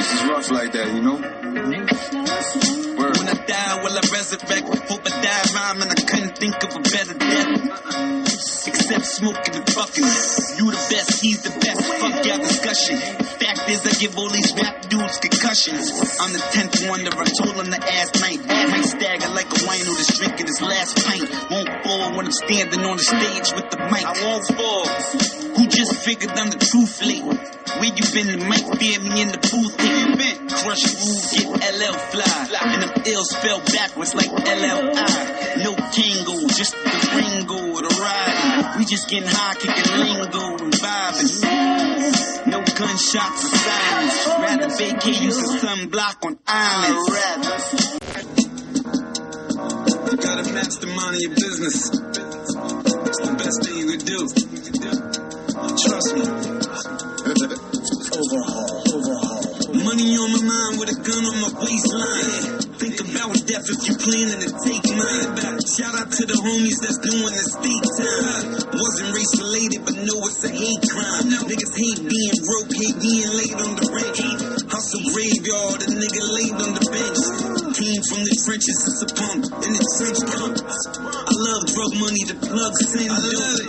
It's just rough like that, you know? Word. When I die, will I resurrect? Hope I die rhyming, I couldn't think of a better death. Except smoking and fucking. You the best, he's the best. Fuck y'all discussion. Fact is, I give all these rap dudes concussions. I'm the 10th wonder, I told him the ass night. Might stagger like a wino that's drinking his last pint. Won't fall when I'm standing on the stage with the mic. I won't fall. Who just figured I'm the truth late? Where you been? The mic fear me in the booth. Where you been? Crush move, get LL fly. And them ill spelled backwards like LLI. No Kango, just the Ringo, the ride. We just getting high, kicking lingo and vibing. No gunshots or sirens. Rather vacate, use a sunblock on islands. You gotta mastermind your business. It's the best thing you could do. Trust me. Overhaul. Money on my mind with a gun on my waistline. Think about death if you planning to take mine. Shout out to the homies that's doing the state time. Wasn't race related, but know it's a hate crime. Niggas hate being broke, hate being laid on the rent. Hustle graveyard, a nigga laid on the bench. Came from the trenches, it's a pump in the trench comes. I love drug money, the plug send. I love it.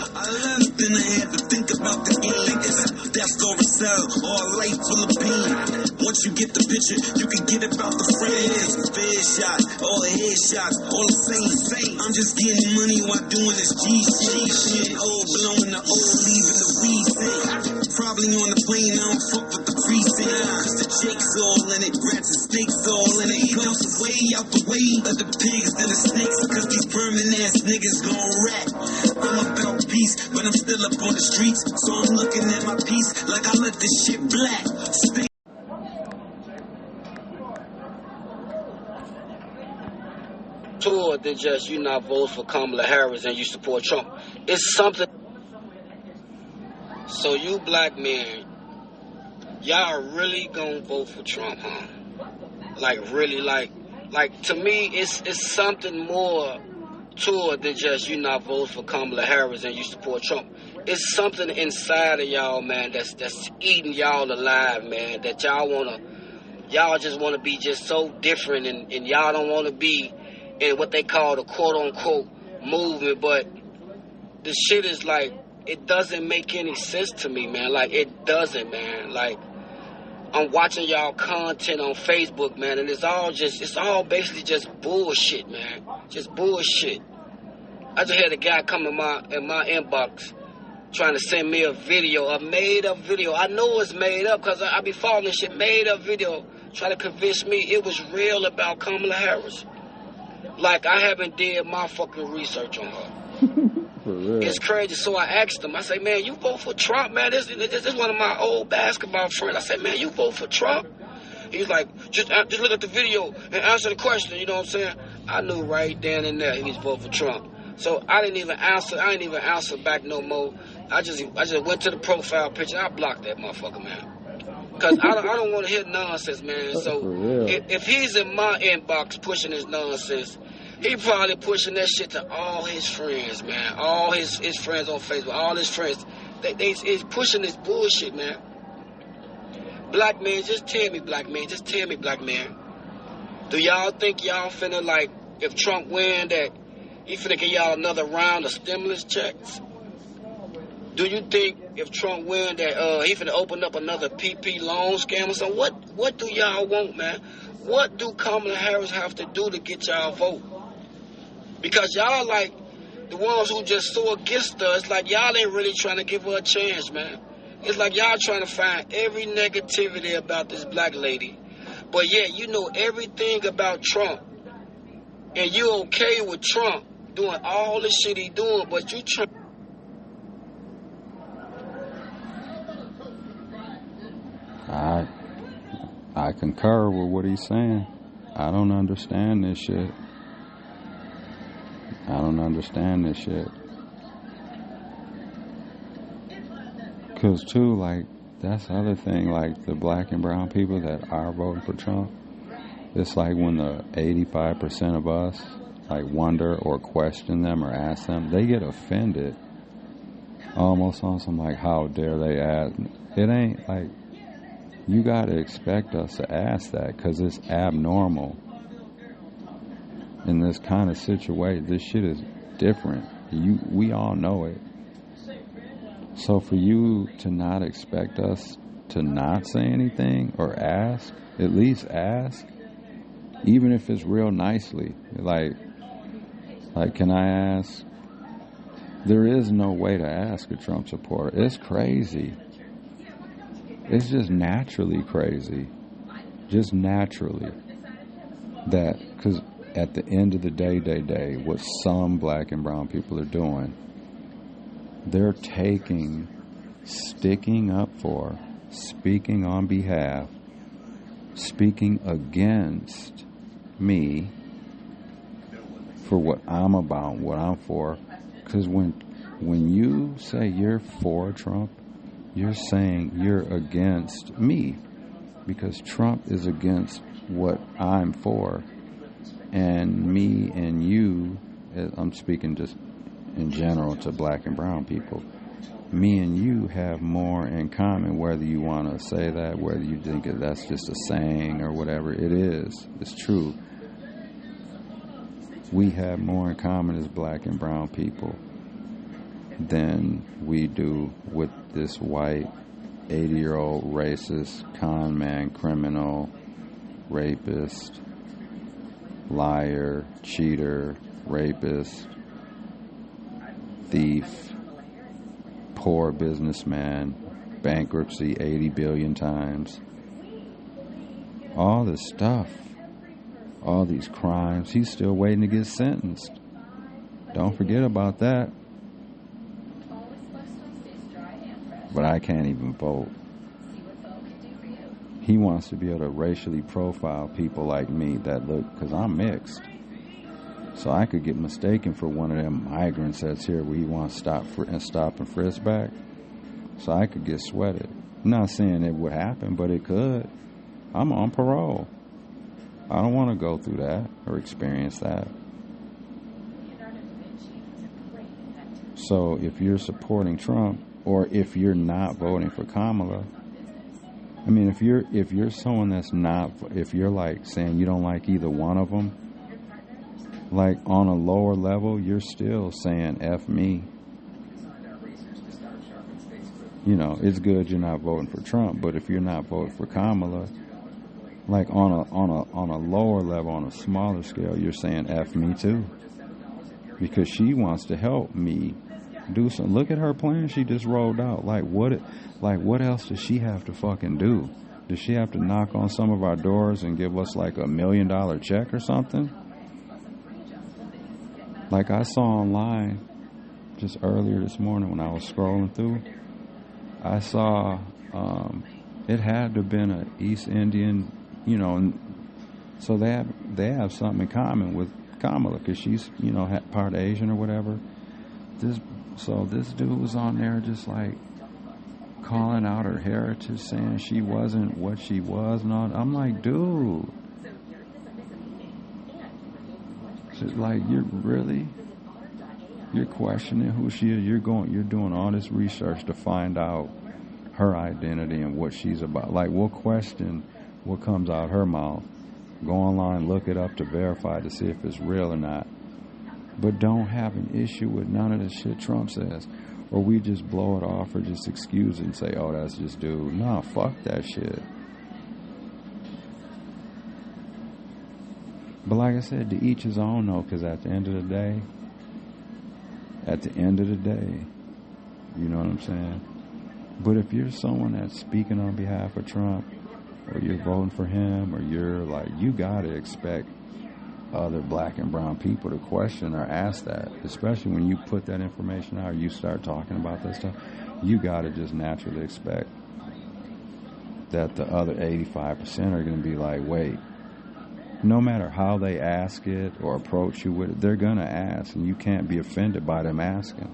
Then I had to think about the game. That's over sell, all life full of pain. Once you get the picture, you can get about the frames. Fair shot, all the headshots, all the same. I'm just getting money while doing this G shit. Old blowing the old, leaving the recent. Probably on the plane, I don't fuck with the precinct. Cause the Jake's all in it, rats and snakes all in it. Goes way out the way of the pigs and the snakes. Cause these permanent ass niggas gon' rat. I'm about peace, but I'm still up on the streets. So I'm looking at my piece like I let this shit black. Stay. More than just you not vote for Kamala Harris and you support Trump. It's something. So you black men, y'all really gonna vote for Trump, huh? Like really, like to me, it's something more to it than just you not vote for Kamala Harris and you support Trump. It's something inside of y'all, man, that's eating y'all alive, man. That y'all just wanna be just so different, and y'all don't wanna be in what they call the quote-unquote movement, but the shit is like, it doesn't make any sense to me, man. Like, it doesn't, man. Like, I'm watching y'all content on Facebook, man, and it's all basically just bullshit, man. Just bullshit. I just had a guy come in my inbox trying to send me a made-up video. I know it's made up because I be following this shit, made-up video, trying to convince me it was real about Kamala Harris. Like, I haven't did my fucking research on her. For real. It's crazy. So I asked him, I say, man, you vote for Trump, man? This is one of my old basketball friends. I said, man, you vote for Trump? He's like, just look at the video and answer the question, you know what I'm saying? I knew right then and there he was voting for Trump. So I didn't even answer back no more. I just went to the profile picture. I blocked that motherfucker, man. Because I don't want to hear nonsense, man. So if he's in my inbox pushing his nonsense, he probably pushing that shit to all his friends, man. All his friends on Facebook, all his friends. He's pushing this bullshit, man. Black man, just tell me, black man. Just tell me, black man. Do y'all think y'all finna, like, if Trump win, that he finna give y'all another round of stimulus checks? Do you think if Trump win that he finna open up another PP loan scam or something? What do y'all want, man? What do Kamala Harris have to do to get y'all vote? Because y'all like the ones who just so against us, like y'all ain't really trying to give her a chance, man. It's like y'all trying to find every negativity about this black lady, but yet you know everything about Trump, and you okay with Trump doing all the shit he doing, but you trying. I concur with what he's saying. I don't understand this shit. Cause too, like, that's the other thing, like the black and brown people that are voting for Trump, it's like when the 85% of us like wonder or question them or ask them, they get offended. Almost on some like, how dare they ask? It ain't like, You got to expect us to ask that because it's abnormal. In this kind of situation, this shit is different. We all know it. So for you to not expect us to not say anything or ask, at least ask, even if it's real nicely. Like, can I ask? There is no way to ask a Trump supporter. It's crazy. It's just naturally crazy. Just naturally. That, because at the end of the day, what some black and brown people are doing, they're sticking up for, speaking on behalf, speaking against me for what I'm about, what I'm for. Because when you say you're for Trump, you're saying you're against me. Because Trump is against what I'm for. And me and you, I'm speaking just in general to black and brown people, me and you have more in common, whether you want to say that, whether you think that's just a saying or whatever. It is. It's true. We have more in common as black and brown people than we do with this white 80-year-old racist, con man, criminal, rapist, liar, cheater, rapist, thief, poor businessman, bankruptcy 80 billion times. All this stuff, all these crimes, he's still waiting to get sentenced. Don't forget about that. But I can't even vote. He wants to be able to racially profile people like me that look, because I'm mixed. So I could get mistaken for one of them migrants that's here where he wants to stop and frisk back. So I could get sweated. I'm not saying it would happen, but it could. I'm on parole. I don't want to go through that or experience that. So if you're supporting Trump, or if you're not voting for Kamala, I mean, if you're someone that's not, if you're like saying you don't like either one of them, like on a lower level, you're still saying F me. You know, it's good you're not voting for Trump, but if you're not voting for Kamala, like on a lower level, on a smaller scale, you're saying F me too. Because she wants to help me do something. Look at her plan she just rolled out. Like what else does she have to fucking do? Does she have to knock on some of our doors and give us like $1 million check or something? Like I saw online just earlier this morning when I was scrolling through, I saw it had to have been an East Indian, you know, and so they have something in common with Kamala because she's, you know, part Asian or whatever. So this dude was on there just like calling out her heritage, saying she wasn't what she was and all. I'm like, dude, like you're questioning who she is. You're doing all this research to find out her identity and what she's about. Like, we'll question what comes out her mouth. Go online, look it up to verify to see if it's real or not. But don't have an issue with none of the shit Trump says. Or we just blow it off or just excuse it and say, oh, that's just dude. Nah, fuck that shit. But like I said, to each his own though, because at the end of the day, you know what I'm saying? But if you're someone that's speaking on behalf of Trump, or you're voting for him, or you're like, you gotta expect other black and brown people to question or ask that, especially when you put that information out, or you start talking about that stuff, you gotta just naturally expect that the other 85% are gonna be like, wait, no matter how they ask it or approach you with it, they're gonna ask, and you can't be offended by them asking.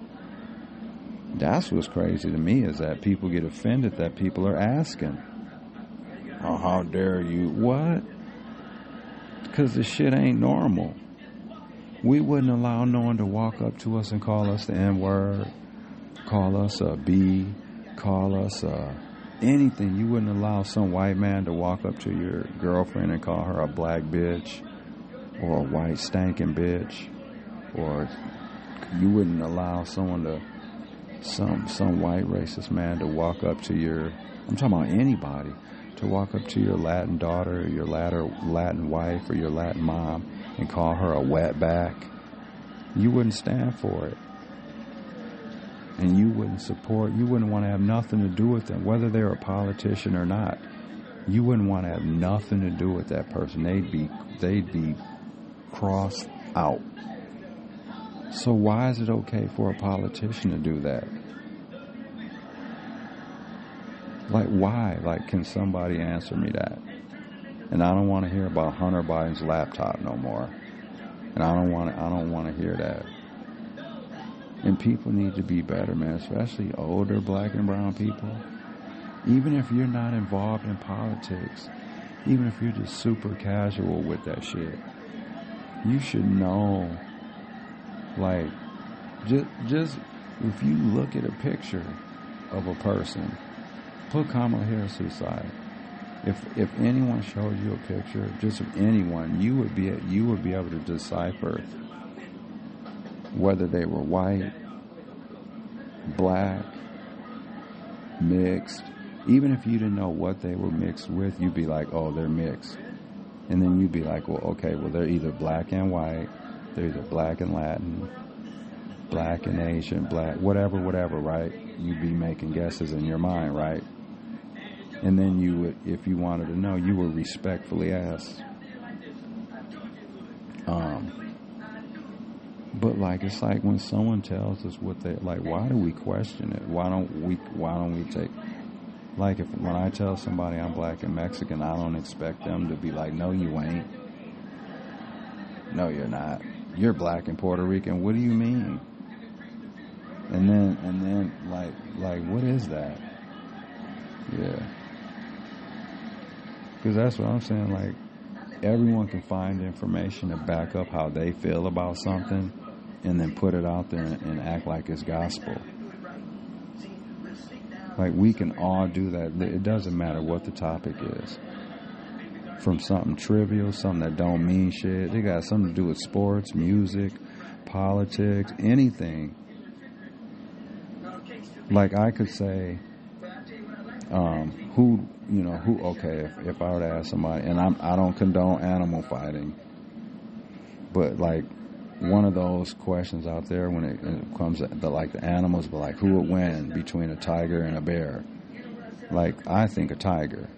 That's what's crazy to me, is that people get offended that people are asking. Oh, how dare you? What? Because the shit ain't normal. We wouldn't allow no one to walk up to us and call us the N-word, call us a B, call us a anything. You wouldn't allow some white man to walk up to your girlfriend and call her a black bitch or a white stankin' bitch, or you wouldn't allow someone to, some white racist man to walk up to your, I'm talking about anybody, to walk up to your Latin daughter or your Latin wife or your Latin mom and call her a wetback. You wouldn't stand for it. And you wouldn't support, you wouldn't want to have nothing to do with them, whether they're a politician or not. You wouldn't want to have nothing to do with that person. They'd be crossed out. So why is it okay for a politician to do that? Like, why? Like, can somebody answer me that? And I don't want to hear about Hunter Biden's laptop no more. And I don't want to hear that. And people need to be better, man, especially older black and brown people. Even if you're not involved in politics, even if you're just super casual with that shit, you should know, like, just if you look at a picture of a person, put Kamala Harris to the side. If anyone showed you a picture, just of anyone, you would be able to decipher whether they were white, black, mixed. Even if you didn't know what they were mixed with, you'd be like, oh, they're mixed. And then you'd be like, well, okay, well, they're either black and white, they're either black and Latin, black and Asian, black, whatever, right? You'd be making guesses in your mind, right? And then you would, if you wanted to know, you would respectfully ask. But like, it's like when someone tells us what they like, why do we question it? Why don't we take, like, when I tell somebody I'm black and Mexican, I don't expect them to be like, no, you ain't. No, you're not. You're black and Puerto Rican. What do you mean? And then like, what is that? Yeah. Because that's what I'm saying. Like, everyone can find information to back up how they feel about something and then put it out there and act like it's gospel. Like, we can all do that. It doesn't matter what the topic is. From something trivial, something that don't mean shit. They got something to do with sports, music, politics, anything. Like, I could say, okay, if I were to ask somebody, and I don't condone animal fighting, but like, one of those questions out there when it comes to the animals, but like, who would win between a tiger and a bear? Like, I think a tiger.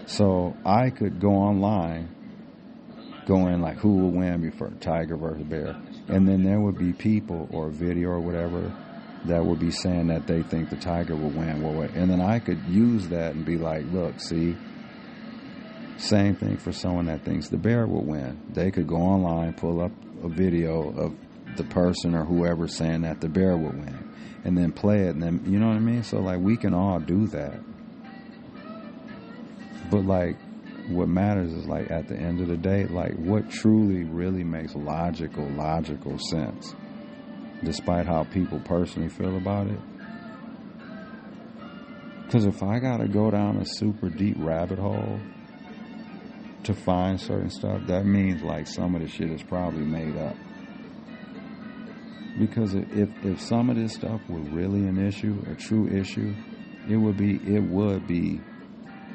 So I could go online, go in like, who will win before tiger versus bear? And then there would be people or video or whatever that would be saying that they think the tiger will win. And then I could use that and be like, look, see, same thing for someone that thinks the bear will win. They could go online, pull up a video of the person or whoever saying that the bear will win, and then play it, and then, you know what I mean? So, like, we can all do that. But, like, what matters is, like, at the end of the day, like, what truly really makes logical sense, despite how people personally feel about it. Because if I gotta go down a super deep rabbit hole to find certain stuff, that means, like, some of the shit is probably made up. Because if some of this stuff were really an issue, a true issue, it would be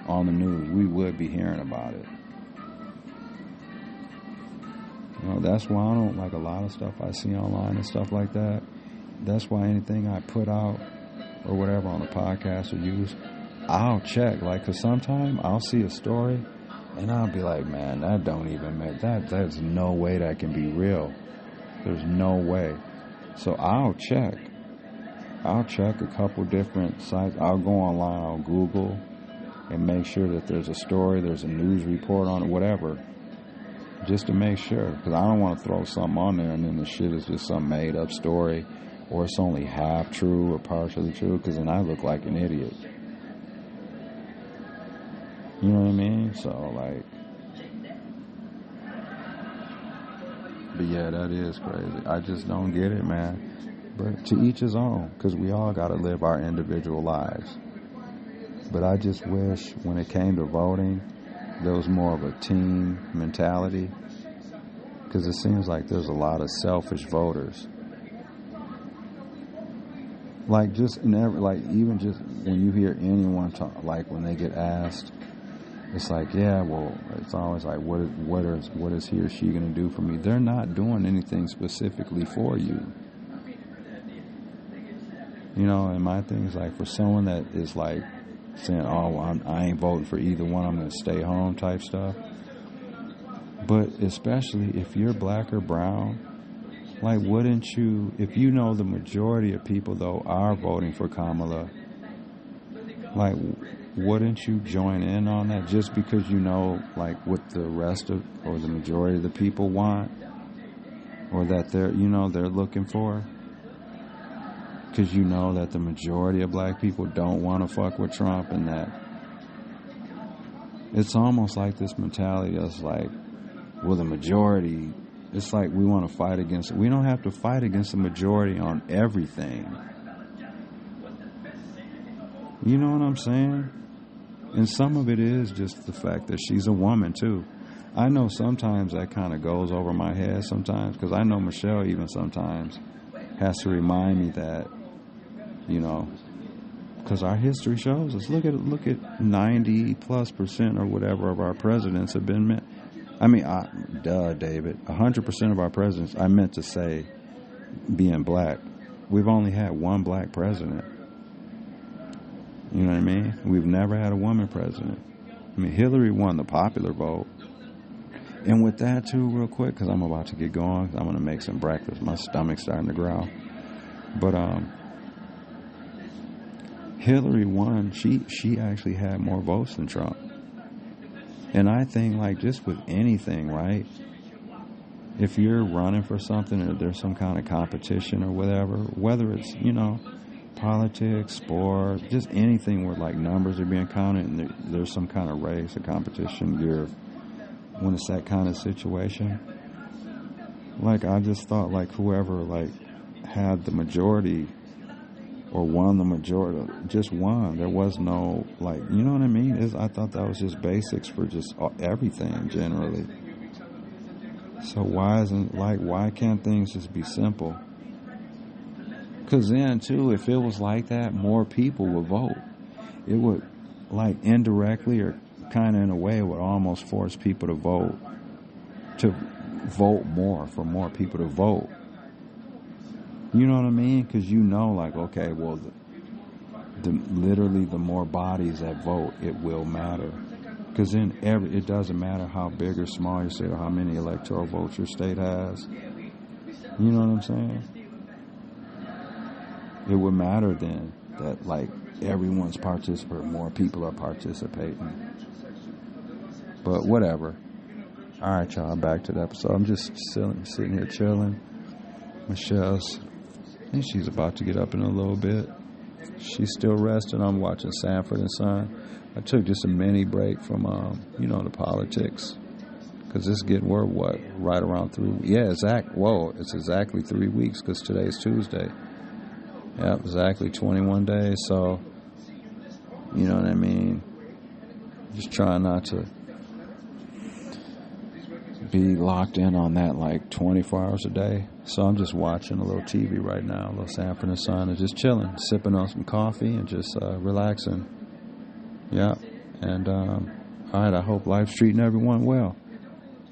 on the news. We would be hearing about it. You know, that's why I don't like a lot of stuff I see online and stuff like that. That's why anything I put out or whatever on the podcast or use, I'll check. Like, because sometimes I'll see a story and I'll be like, man, that don't even make that. There's no way that can be real. There's no way. So I'll check. I'll check a couple different sites. I'll go online, I'll Google and make sure that there's a story, there's a news report on it, whatever, just to make sure. Because I don't want to throw something on there and then the shit is just some made up story, or it's only half true or partially true, because then I look like an idiot. You know what I mean? So, like, but yeah, that is crazy. I just don't get it, man. But to each his own, because we all got to live our individual lives. But I just wish when it came to voting, there was more of a team mentality, because it seems like there's a lot of selfish voters. Like just even just when you hear anyone talk, like when they get asked, it's like, yeah, well, it's always like, what is he or she going to do for me? They're not doing anything specifically for you. You know, and my thing is like, for someone that is like saying, oh, well, I ain't voting for either one, I'm going to stay home type stuff. But especially if you're black or brown, like, wouldn't you, if you know the majority of people, though, are voting for Kamala, like, wouldn't you join in on that just because you know, like, what the rest of, or the majority of the people want, or that they're looking for? Because you know that the majority of black people don't want to fuck with Trump, and that it's almost like this mentality that's like, well, the majority, it's like we want to fight against, we don't have to fight against the majority on everything. You know what I'm saying? And some of it is just the fact that she's a woman, too. I know sometimes that kind of goes over my head sometimes, because I know Michelle even sometimes has to remind me that, you know, because our history shows us. Look at 90+% or whatever of our presidents have been men. I mean, David, 100% of our presidents, I meant to say, being black. We've only had one black president. You know what I mean? We've never had a woman president. I mean, Hillary won the popular vote. And with that, too, real quick, because I'm about to get going, I'm going to make some breakfast. My stomach's starting to growl. But Hillary won. She actually had more votes than Trump. And I think, like, just with anything, right? If you're running for something or there's some kind of competition or whatever, whether it's, you know, politics, sport, just anything where, like, numbers are being counted and there's some kind of race or competition, when it's that kind of situation, like, I just thought, like, whoever, like, had the majority or won the majority, just won. There was no, like, you know what I mean? I thought that was just basics for just everything, generally. So why can't things just be simple? Because then, too, if it was like that, more people would vote. It would, like, indirectly or kind of in a way, it would almost force people to vote more, for more people to vote. You know what I mean? Because you know, like, okay, well, literally the more bodies that vote, it will matter. Because then it doesn't matter how big or small your state or how many electoral votes your state has. You know what I'm saying? It would matter then that, like, everyone's participating, more people are participating. But whatever. All right, y'all, back to the episode. I'm just sitting here chilling. Michelle's, I think she's about to get up in a little bit. She's still resting. I'm watching Sanford and Son. I took just a mini break from, the politics. Because we're right around 3 weeks. Yeah, it's exactly 3 weeks because today's Tuesday. Yeah, exactly 21 days. So, you know what I mean? Just trying not to be locked in on that like 24 hours a day. So I'm just watching a little TV right now, a little Sanford and Son, and just chilling, sipping on some coffee and just relaxing. Yeah. And, all right, I hope life's treating everyone well.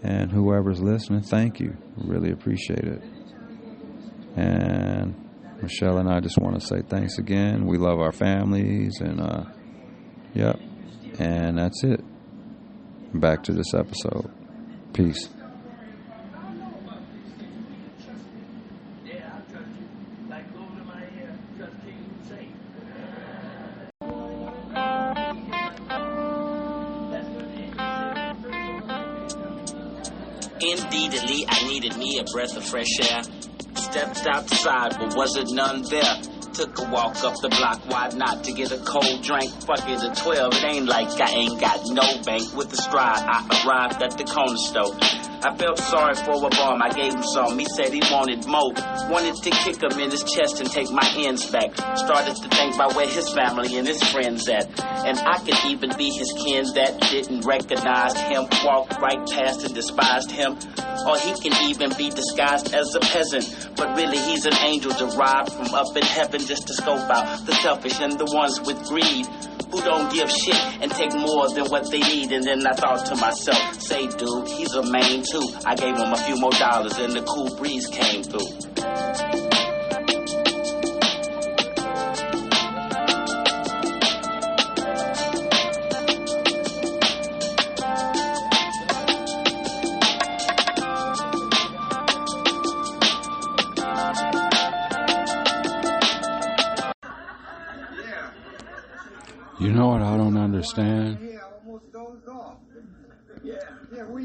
And whoever's listening, thank you. Really appreciate it. And Michelle and I just want to say thanks again. We love our families, and, yep. And that's it. Back to this episode. Peace. Indeedly, I needed me a breath of fresh air. Stepped outside, but wasn't none there. Took a walk up the block, why not, to get a cold drink? Fuck it, at 12, it ain't like I ain't got no bank. With a stride, I arrived at the corner store. I felt sorry for a bum, I gave him some. He said he wanted more. Wanted to kick him in his chest and take my ends back. Started to think about where his family and his friends at. And I could even be his kin that didn't recognize him, walked right past and despised him. Or he can even be disguised as a peasant, but really he's an angel derived from up in heaven, just to scope out the selfish and the ones with greed, who don't give shit and take more than what they need. And then I thought to myself, say dude, he's a man too. I gave him a few more dollars and the cool breeze came through. You know what I don't understand?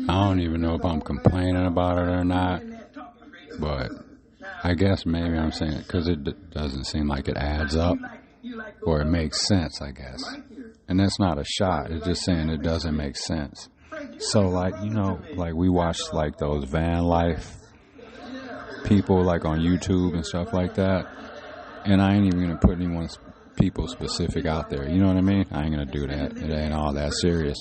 I don't even know if I'm complaining about it or not, but I guess maybe I'm saying it because it doesn't seem like it adds up, or it makes sense, I guess. And that's not a shot, it's just saying it doesn't make sense. So, like, you know, like we watch like those van life people like on YouTube and stuff like that, and I ain't even gonna put anyone's people specific out there, you know what I mean? I ain't gonna do that. It ain't all that serious.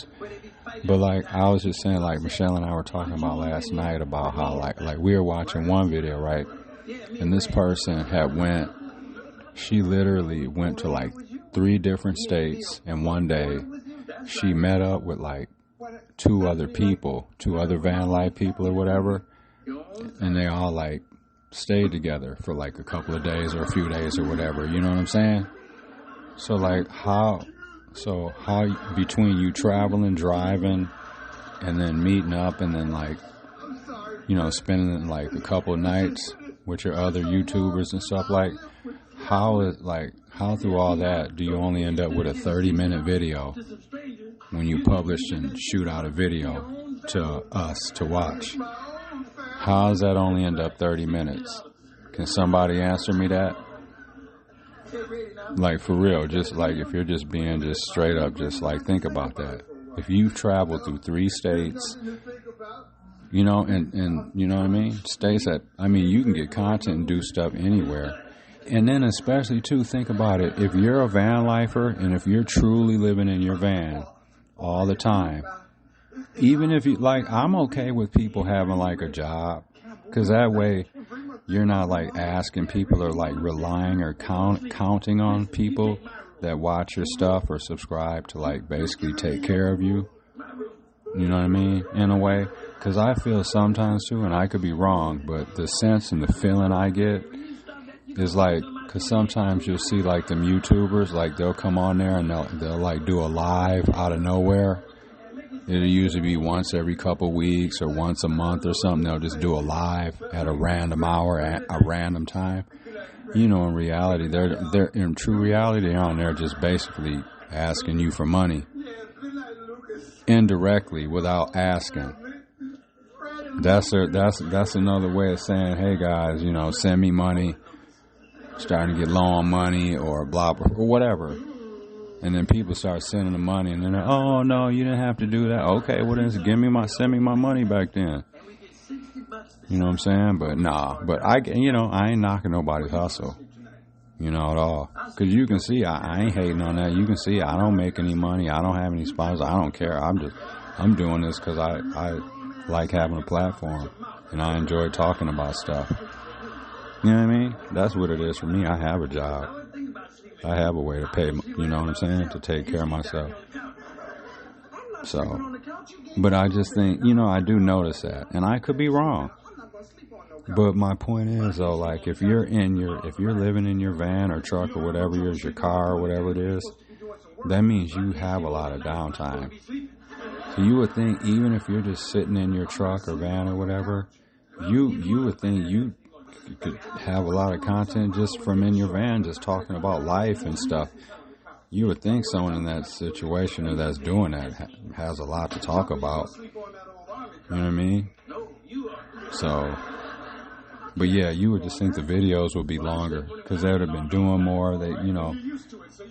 But like I was just saying, like Michelle and I were talking about last night about how like we were watching one video, right? And this person she literally went to like 3 different states in one day. She met up with like 2 other van life people or whatever, and they all like stayed together for like a couple of days or a few days or whatever, you know what I'm saying? So like how between you traveling, driving, and then meeting up, and then like, you know, spending like a couple of nights with your other YouTubers and stuff, like how through all that do you only end up with a 30-minute video when you publish and shoot out a video to us to watch? How does that only end up 30 minutes? Can somebody answer me that? Like, for real, just like if you're just being just straight up, just like think about that. If you've traveled through 3 states, you know, and you know what I mean? States that, I mean, you can get content and do stuff anywhere. And then especially too, think about it. If you're a van lifer and if you're truly living in your van all the time, even if you, like, I'm okay with people having like a job, because that way you're not like asking people or like relying or counting on people that watch your stuff or subscribe to like basically take care of you. You know what I mean? In a way. Because I feel sometimes too, and I could be wrong, but the sense and the feeling I get is like, because sometimes you'll see like them YouTubers, like they'll come on there and they'll like do a live out of nowhere. It'll usually be once every couple weeks or once a month or something. They'll just do a live at a random hour at a random time. You know, in reality, they're in true reality, they're on there just basically asking you for money indirectly without asking. That's another way of saying, hey guys, you know, send me money. Starting to get low on money or blah, blah, or whatever. And then people start sending the money, and then they're, oh no, you didn't have to do that. Okay, well then send me my money back then. You know what I'm saying? But nah, but I ain't knocking nobody's hustle, you know, at all. Cause you can see I ain't hating on that. You can see I don't make any money. I don't have any sponsors. I don't care. I'm doing this cause I like having a platform and I enjoy talking about stuff. You know what I mean? That's what it is for me. I have a job. I have a way to pay, you know what I'm saying, to take care of myself. So, but I just think, you know, I do notice that, and I could be wrong. But my point is, though, like if you're living in your van or truck or whatever it is, your car or whatever it is, that means you have a lot of downtime. So you would think, even if you're just sitting in your truck or van or whatever, you would think you could have a lot of content just from in your van, just talking about life and stuff. You would think someone in that situation or that's doing that has a lot to talk about. You know what I mean? So, but yeah, you would just think the videos would be longer because they would have been doing more. They, you know,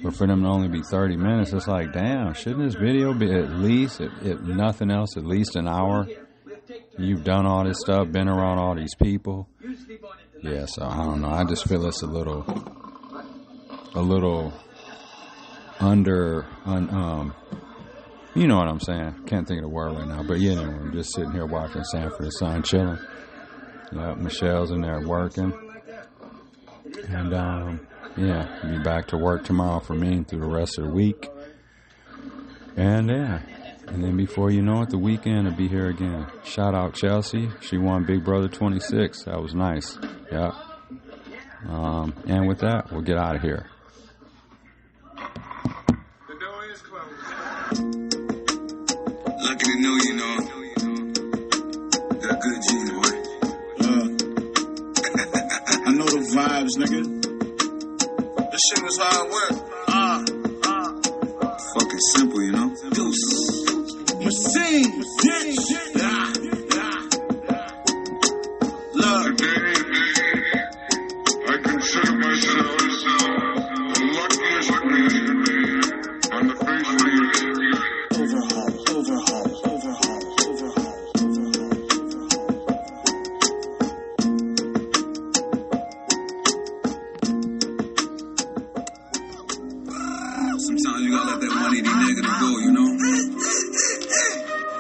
but for them to only be 30 minutes, it's like, damn, shouldn't this video be at least, if nothing else, at least an hour? you've done all this stuff, been around all these people. Yeah, so I don't know. I just feel it's a little you know what I'm saying? Can't think of the word right now. But yeah, anyway, I'm just sitting here watching Sanford and Son, chilling. Yeah, Michelle's in there working. And yeah, be back to work tomorrow for me through the rest of the week. And yeah, and then before you know it, the weekend will be here again. Shout out Chelsea. She won Big Brother 26. That was nice. Yeah. And with that, we'll get out of here. The door is closed. Lucky to know you know. Got a good gene, boy. I know the vibes, nigga. This shit was hard work. Fucking simple, you know? Deuce. Machine. Look. I consider myself the luckiest man on the face of the earth. Overhaul. Sometimes you gotta let that 180 negative go, you know?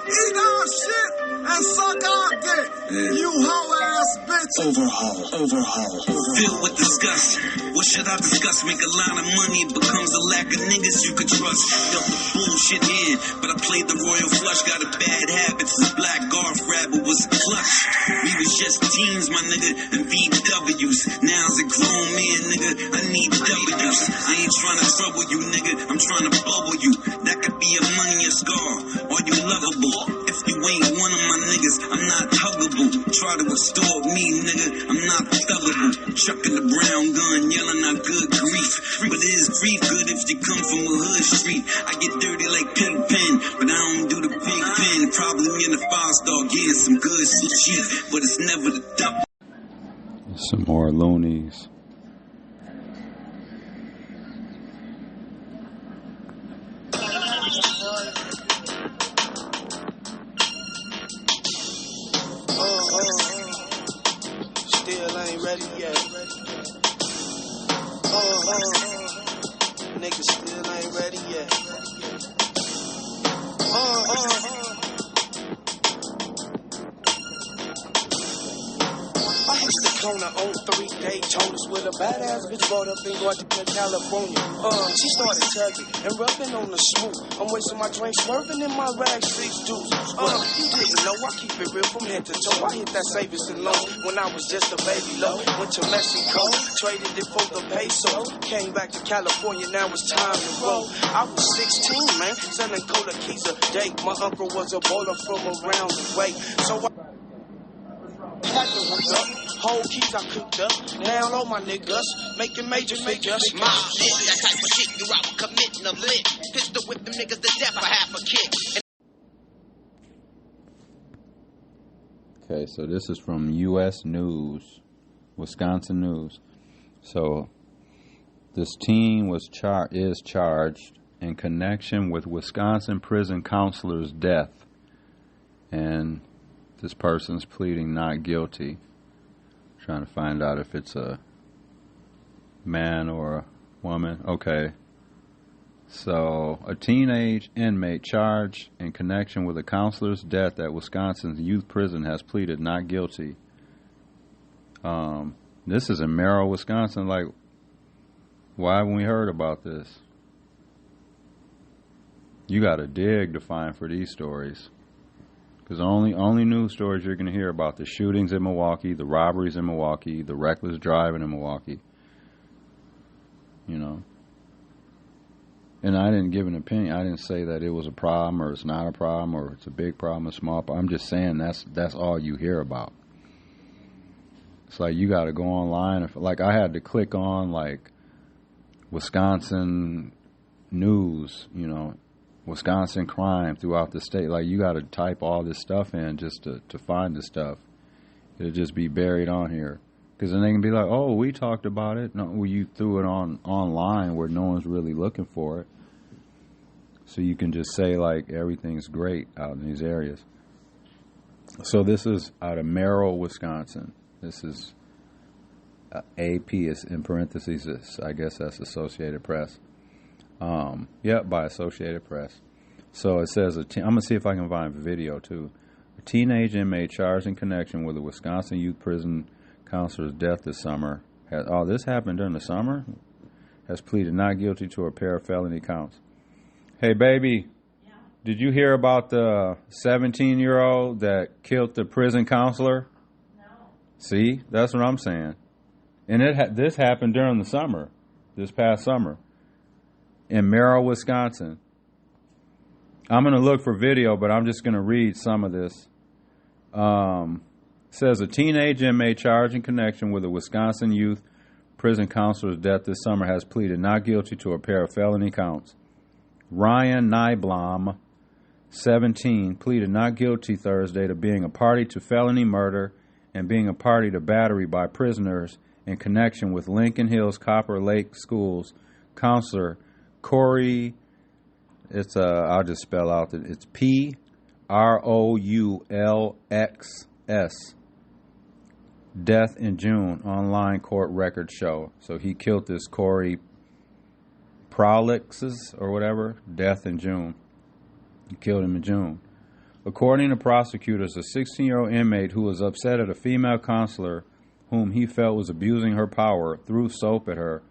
Eat our shit and suck our dick. Yeah. You hoe ass bitch. Overhaul. Filled with disgust. What should I discuss? Make a lot of money, it becomes a lack of niggas you could trust. Dealt the bullshit in, but I played the royal flush. Got a bad habit since Black Garth Rabbit was a clutch. We was just teens, my nigga, and VWs. Now's a grown man, nigga, I need W's. I ain't trying to trouble you, nigga, I'm trying to bubble you. That could be a money or scar. Are you lovable? If you ain't one of my niggas, I'm not huggable. Try to extort me, nigga, I'm not thuggable. Chucking the brown gun, yelling out good grief. But it is grief good if you come from a hood street. I get dirty like Pigpen, but I don't do the big pen. Probably in the 5-star getting some good, some cheap, but it's never the double. Some more loonies. Still ain't ready yet. Niggas still ain't ready yet. I hit the corner on 3 Daytonas with a badass bitch brought up in Guatemala, California. She started tugging and rubbing on the smooth. I'm wasting my drink, swerving in my rag 6 deuce. You didn't know I keep it real from head to toe. I hit that savings and loan when I was just a baby low. Went to Mexico, traded it for the peso. Came back to California, now it's time to roll. I was 16, man, selling cola keys a day. My uncle was a baller from around the way. So I had to hook up. Whole keys I cooked up. Now all my niggas making major figures. My shit, that type of shit you out committing a lit. Pistol whip them niggas to death for half a kick. Okay, so this is from U.S. News, Wisconsin News. So this teen is charged in connection with Wisconsin prison counselor's death, and this person's pleading not guilty. Trying to find out if it's a man or a woman. Okay. So, a teenage inmate charged in connection with a counselor's death at Wisconsin's youth prison has pleaded not guilty. This is in Merrill, Wisconsin. Like, why haven't we heard about this? You got to dig to find for these stories. Because only news stories you're going to hear about the shootings in Milwaukee, the robberies in Milwaukee, the reckless driving in Milwaukee. You know. And I didn't give an opinion. I didn't say that it was a problem or it's not a problem or it's a big problem, a small problem. I'm just saying that's all you hear about. It's like you got to go online. Like I had to click on like Wisconsin news, you know, Wisconsin crime throughout the state. Like you got to type all this stuff in just to find this stuff. It'll just be buried on here. Because then they can be like, oh, we talked about it. No, well, you threw it online where no one's really looking for it. So you can just say, like, everything's great out in these areas. So this is out of Merrill, Wisconsin. This is AP, is in parentheses. I guess that's Associated Press. Yep, by Associated Press. So it says, I'm going to see if I can find a video too. A teenage inmate charged in connection with a Wisconsin youth prison counselor's death this summer. This happened during the summer? Has pleaded not guilty to a pair of felony counts. Hey, baby, did you hear about the 17-year-old that killed the prison counselor? No. See, that's what I'm saying. And this happened during the summer, this past summer, in Merrill, Wisconsin. I'm going to look for video, but I'm just going to read some of this. Says a teenage inmate charged in connection with a Wisconsin youth prison counselor's death this summer has pleaded not guilty to a pair of felony counts. Ryan Nyblom, 17, pleaded not guilty Thursday to being a party to felony murder and being a party to battery by prisoners in connection with Lincoln Hills Copper Lake Schools counselor Corey. I'll just spell out that it's PROULXS. Death in June, online court records show. So he killed this Corey Prowlixes or whatever. Death in June. He killed him in June. According to prosecutors, a 16-year-old inmate who was upset at a female counselor whom he felt was abusing her power threw soap at her,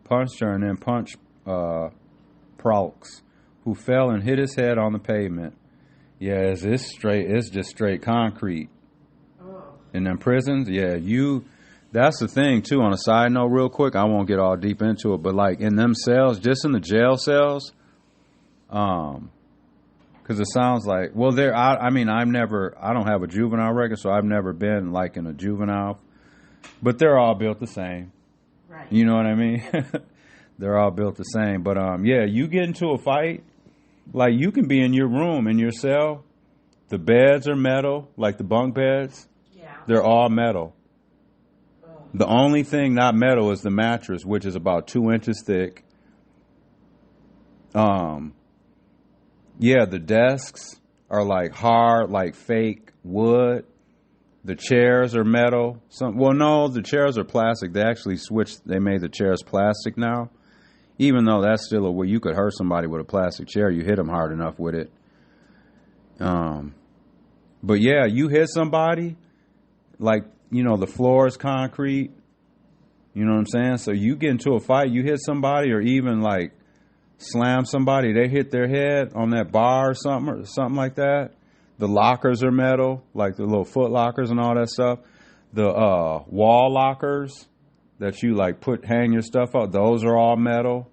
punched her, and then punched Prowlix, who fell and hit his head on the pavement. Yeah, it's just straight concrete. In them prisons, that's the thing too. On a side note, real quick, I won't get all deep into it, but like in them cells, just in the jail cells, because it sounds like, well, I don't have a juvenile record, so I've never been like in a juvenile, but they're all built the same. Right. You know what I mean? They're all built the same. But you get into a fight, like you can be in your room, in your cell, the beds are metal, like the bunk beds. They're all metal. The only thing not metal is the mattress, which is about 2 inches thick. The desks are like hard, like fake wood. The chairs are metal. The chairs are plastic. They actually they made the chairs plastic now. Even though that's still a way you could hurt somebody with a plastic chair, you hit them hard enough with it. But yeah, you hit somebody, like, the floor is concrete. You know what I'm saying? So you get into a fight, you hit somebody, or even like slam somebody, they hit their head on that bar or something like that. The lockers are metal, like the little foot lockers and all that stuff. The wall lockers that you like hang your stuff up, those are all metal.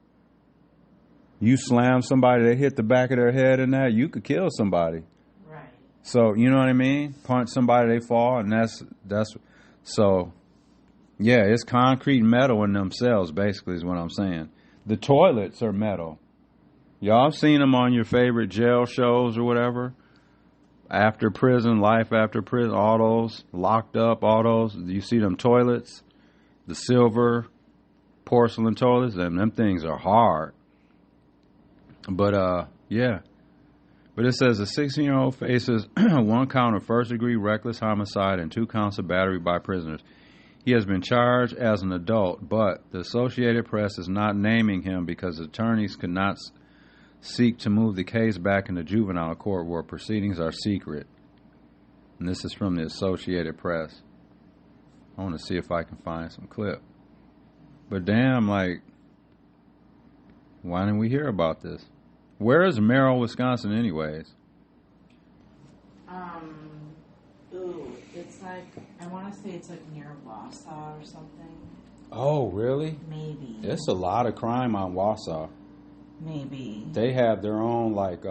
You slam somebody, they hit the back of their head in that, you could kill somebody. Right. So, you know what I mean? Punch somebody, they fall, and that's so, yeah, it's concrete metal in themselves, basically, is what I'm saying. The toilets are metal. Y'all have seen them on your favorite jail shows or whatever. After prison, life after prison, all those, locked up, all those. You see them toilets, the silver porcelain toilets, and them things are hard. But, yeah. But it says a 16-year-old faces 1 count of first-degree reckless homicide and 2 counts of battery by prisoners. He has been charged as an adult, but the Associated Press is not naming him because attorneys could not seek to move the case back into juvenile court where proceedings are secret. And this is from the Associated Press. I want to see if I can find some clip. But damn, like, why didn't we hear about this? Where is Merrill, Wisconsin, anyways? It's like, I want to say it's like near Wausau or something. Oh, really? Maybe. It's a lot of crime on Wausau. Maybe. They have their own, like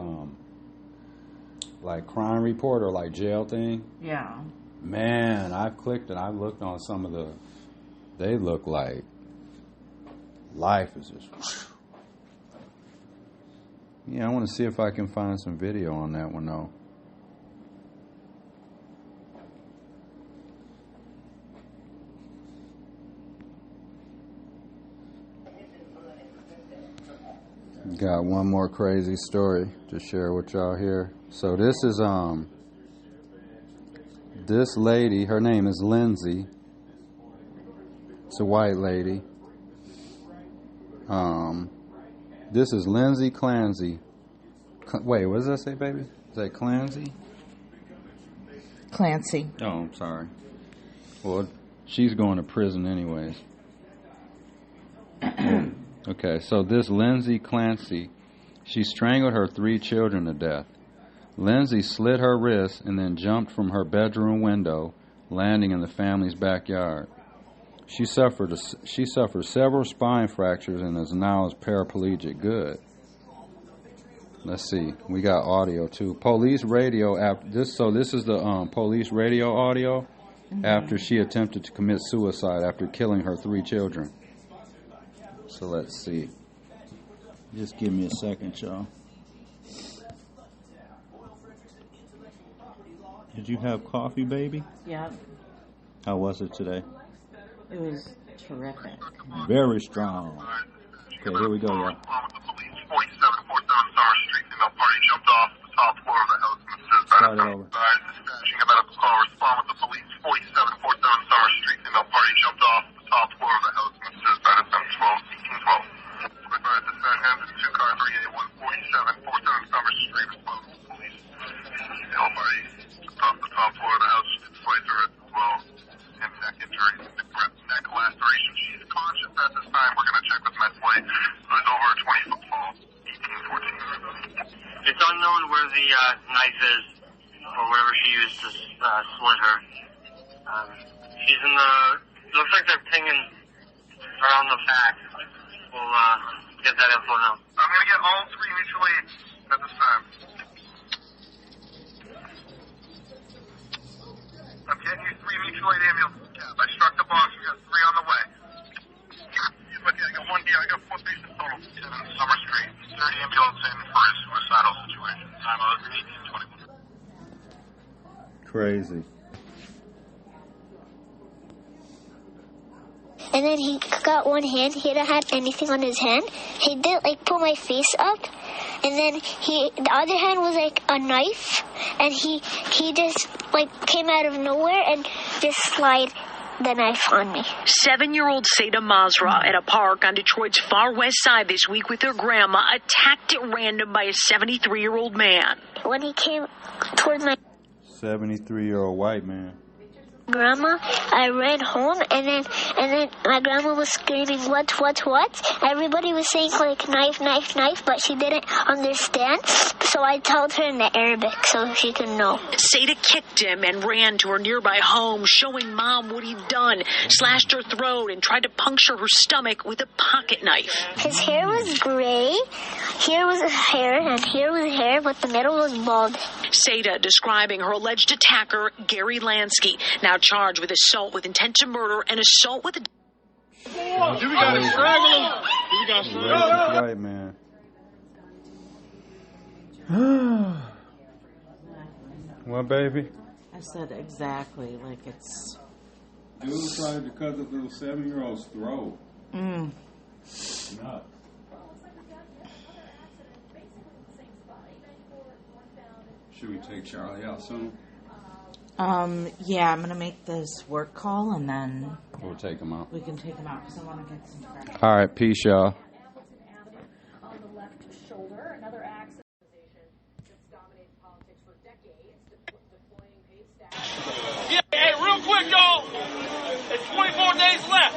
crime report or like jail thing. Yeah. Man, I've clicked and I've looked on some of they look like life is just... Yeah, I want to see if I can find some video on that one, though. Got one more crazy story to share with y'all here. So this is this lady, her name is Lindsay. It's a white lady. This is Lindsay Clancy. Wait, what does that say, baby? Is that Clancy? Clancy. Oh, I'm sorry. Well, she's going to prison anyways. Okay, so this Lindsay Clancy, she strangled her 3 children to death. Lindsay slit her wrists and then jumped from her bedroom window, landing in the family's backyard. She suffered several spine fractures and is now paraplegic. Good. Let's see. We got audio too. Police radio after this. So this is the police radio audio after she attempted to commit suicide after killing her 3 children. So let's see. Just give me a second, y'all. Did you have coffee, baby? Yep. How was it today? It was terrific. Very strong. Okay, here we go, y'all. 47 Summer Street, female party jumped off the top floor of the house and assist Start it over. dispatching a medical call. Respond with the police. 47 Summer Street, female party jumped off the top floor of the house and assist by the 712, 1812. Quick fire dispatch hands in 2 car 381 47 Summer Street. Respond with the police. Female party jumped off the top floor of the house. She did slice her wrist as well. And neck injury. Neck laceration. She's conscious at this time. We're going to check with MedFlight. It was over a 20-foot fall. 1814. It's unknown where the knife is or whatever she used to slit her. She's in the... Looks like they're pinging around the back. We'll get that info now. I'm going to get all 3 mutual aids at this time. I'm getting you 3 mutual aid ambulances. I struck the box. We got 3 on the way. Okay, I got 1 D. I got 4 patients total. 7 Summer Street. 30 ambulance in for a suicidal situation. Time of 1821. Crazy. And then he got one hand. He didn't have anything on his hand. He did pull my face up. And then the other hand was a knife. And he just came out of nowhere and just slid the knife on me. 7-year-old Seda Masra at a park on Detroit's far west side this week with her grandma, attacked at random by a 73-year-old man. When he came towards my 73-year-old white man. grandma, I ran home, and then my grandma was screaming, what? Everybody was saying knife, but she didn't understand, so I told her in the Arabic so she could know. Seda kicked him and ran to her nearby home, showing Mom what he'd done, slashed her throat and tried to puncture her stomach with a pocket knife. His hair was gray, here was hair, and here was hair, but the middle was bald. Seda describing her alleged attacker, Gary Lansky, now charged with assault with intent to murder and assault with a... We got to strangle him. We got to strangle him. Right, man. What, baby? I said exactly, it's... Dude tried to cut the little 7-year-old's throat. Nuts. Should we take Charlie out soon? Yeah, I'm gonna make this work call and then We'll take him out. we can take him out because I want to get some fresh. All right, peace, y'all. On the left shoulder, another accident that's dominated politics for decades, deploying paid staff. Yeah, hey, real quick, y'all. It's 24 days left.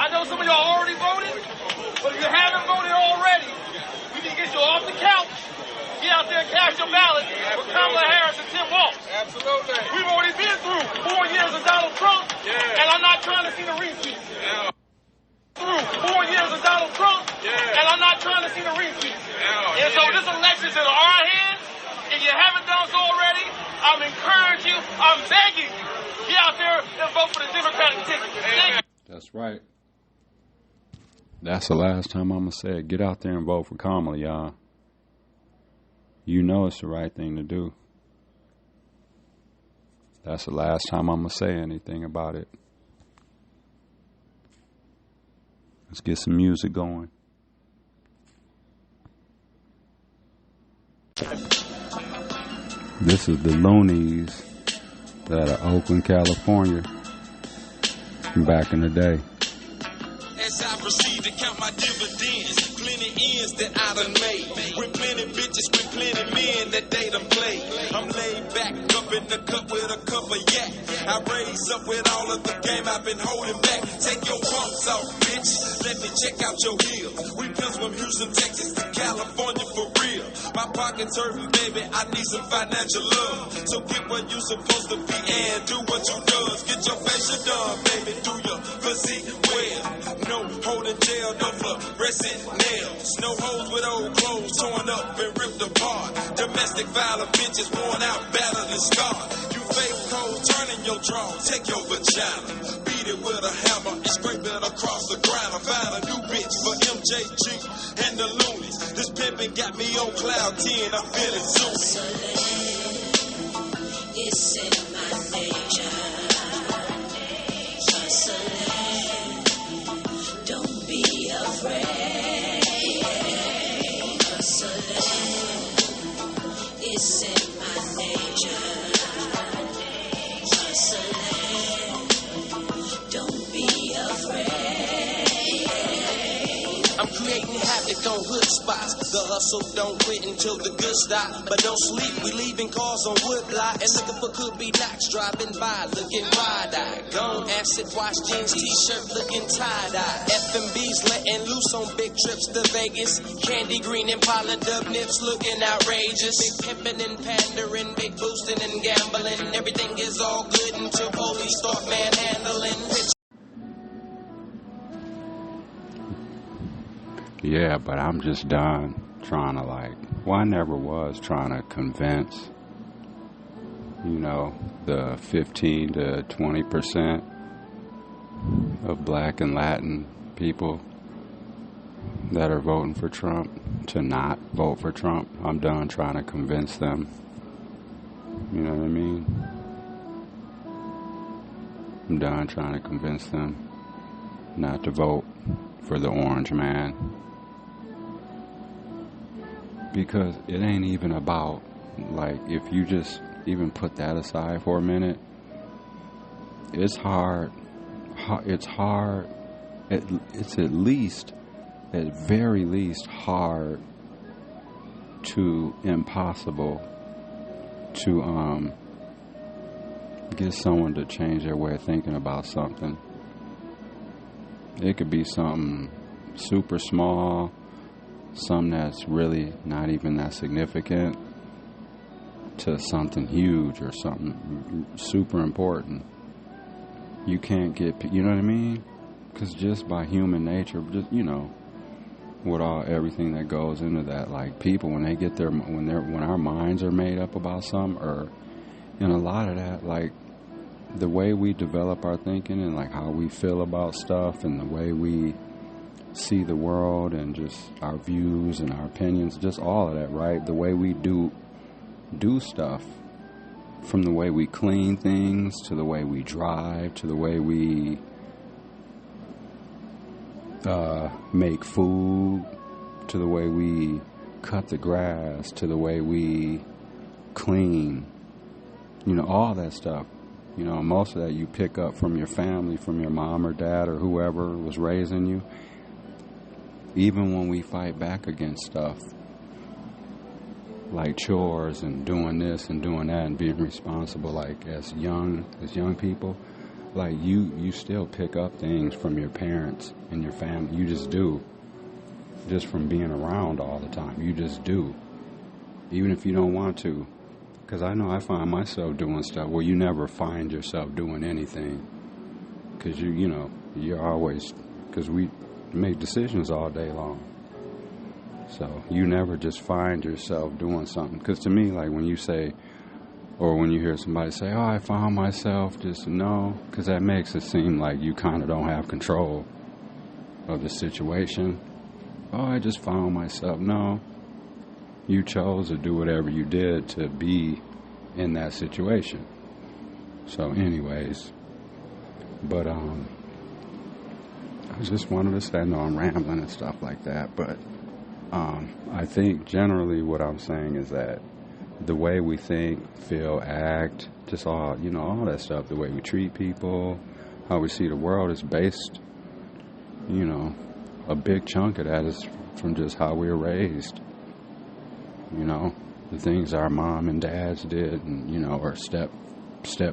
I know some of y'all already voted, but if you haven't voted already, we need to get you off the couch. Get out there and cast your ballot for Kamala Harris and Tim Walz. Absolutely. We've already been through 4 years of Donald Trump, and I'm not trying to see the repeat. Through 4 years of Donald Trump, and I'm not trying to see the repeat. And so this election's in our hands. If you haven't done so already, I'm encouraging you, I'm begging you, get out there and vote for the Democratic ticket. Thank you. That's right. That's the last time I'm going to say it. Get out there and vote for Kamala, y'all. You know it's the right thing to do. That's the last time I'm going to say anything about it. Let's get some music going. This is the Loonies, out of Oakland, California, from back in the day. As I proceed to count my dividends, plenty ends that I done made. With plenty bitches, with plenty men that they done played. I'm laid back up in the cup with a cup of yak. I raise up with all of the game I've been holding back. Take your bumps off, bitch. Let me check out your heels. We pills from Houston, Texas to California for real. My pocket's hurting, baby. I need some financial love. So get where you supposed to be and do what you does. Get your facial done, baby. Do your physique well. No holding gel, no fluorescent nails. No hoes with old clothes torn up and ripped apart. Domestic violent bitches worn out, battered and scarred. You fake hoes turning your draw, take your vagina. Beat it with a hammer and scrape it across the ground. I found a new bitch for MJG and the loonies. This pimpin' got me on cloud 10, I'm feeling Susie. It's in my nature. Hustling, don't be afraid. Hustling, it's in my nature. Hustling, don't be afraid. I'm creating havoc on hood spots. The hustle don't quit until the good stop. But don't sleep, we leaving cars on wood blocks. And looking for could-be knocks, driving by, looking wide-eyed. Gone acid wash jeans, t-shirt looking tie-dye. F&B's letting loose on big trips to Vegas. Candy green and Impala dub nips looking outrageous. Big pimping and pandering, big boosting and gambling. Everything is all good until police start manhandling. Yeah, but I'm just done trying to I never was trying to convince, the 15 to 20% of black and Latin people that are voting for Trump to not vote for Trump. I'm done trying to convince them. You know what I mean? I'm done trying to convince them not to vote for the orange man. Because it ain't even about, if you just even put that aside for a minute, it's hard. It's hard. It's at very least hard to impossible to get someone to change their way of thinking about something. It could be something super small, something that's really not even that significant, to something huge or something super important. You can't get, you know what I mean? Because just by human nature, just, with everything that goes into that, people, when they get when our minds are made up about something, or a lot of that, the way we develop our thinking and how we feel about stuff and the way we see the world and just our views and our opinions, just all of that, right? The way we do stuff, from the way we clean things to the way we drive to the way we make food to the way we cut the grass to the way we clean, all that stuff. Most of that you pick up from your family, from your mom or dad or whoever was raising you. Even when we fight back against stuff like chores and doing this and doing that and being responsible, as young people, you still pick up things from your parents and your family. You just do, just from being around all the time. You just do, even if you don't want to. Because I know I find myself doing stuff where you never find yourself doing anything. Because you're always, because we make decisions all day long. So you never just find yourself doing something. Because to me, when you say, or when you hear somebody say, I found myself just, no, because that makes it seem like you kind of don't have control of the situation. I just found myself. No, you chose to do whatever you did to be in that situation. So anyways, but I just wanted to say, I know I'm rambling and stuff like that, but I think generally what I'm saying is that the way we think, feel, act, just all, you know, all that stuff, the way we treat people, how we see the world is based, you know, a big chunk of that is from just how we were raised. You know, the things our mom and dads did, and, you know, our step